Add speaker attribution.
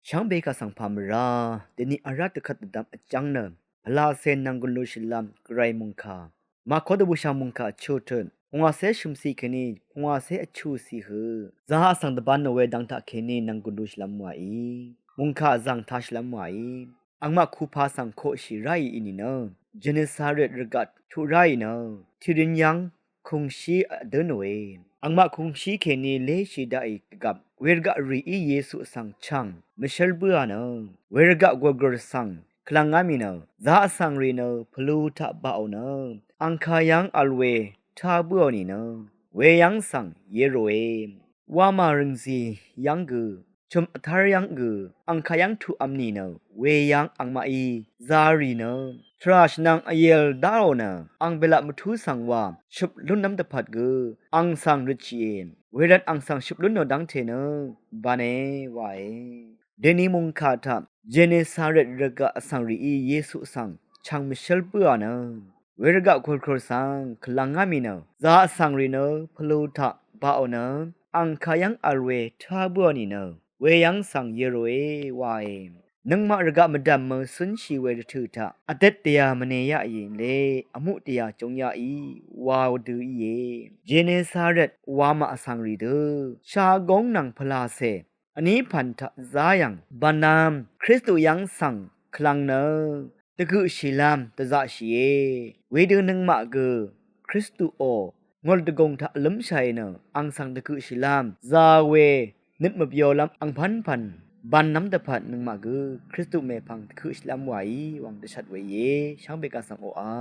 Speaker 1: ช่างเบกาสังพามราเดนี่อารัตขัดดำจังเนพลาเซนนังกุลุชิลามไกรมุงคามาขอดบุชามุงคาชูเทินพงอาเซชุมซีเคนีพงอาเซอชูซีเฮซาฮาสังดบันโนเวดังตาเคนีนังกุลุชลามวาอีมุงคาจังทัชลามวาอีอังมาคูพาสังโคชิไรอินิเนเจเนซาเรตรกัดทุไรเนทิรินยังคงชีเดินเวอังมาคงชีเคนีเลชิดาอีกับเวรกะรีอีเยซูสังชังมิเชลเบือเนเวรกะกวกรสังคลังงามิเนซาสังรีเนพลูทะบาโอเนอังคายังอัลเวทาเบือนีเนเวยังสังเยโรเอวามาริงซียังกือชมอัทารยังกืออังคายังทุอัมนีเนเวยังอังมาอีซารีเนทราชนางอเยลดาโอเนอังเบละมทุสังวาชุบลุนน้ำตะพัดกืออังสังริชีเอนเวรันอังสังชุบลุนโนดังเทเนบาเนวาเอเดนีมุงคาทับเจเนซาเรตรกะสังรีอีเยซูสังชังมิเชลเปือเนเวรกะคุลครสังคลังงามิเนซาสังรีเนพลูทะบาโอเนอังคายังอัลเวทาบัวนีเนเวยังสังเยโรเอวาเอนังมารกะมดัมมสุนชีเวรทุทะอเตตยามเนยะยินเลอมุตยาจงยาอีวาวดูอีเยเจเนซาเรตวามาสังรีเดชากงนังพลาเซอันนี้พันธะซายังบานามคริสตุยังสังคลังเนตะกุชิลามตะซะชีเยเวดูนังมะเกคริสตุโองอลตะกงทะลัมชัยเนอังสังตะกุชิลามซาเวนิดมะเปียวลัมอังพันบันน้ำตะพัดนังมะเกคริสตุเมพังตะกุชิลามไว้วังตะชัดไว้เยช่างเบกาสังโออา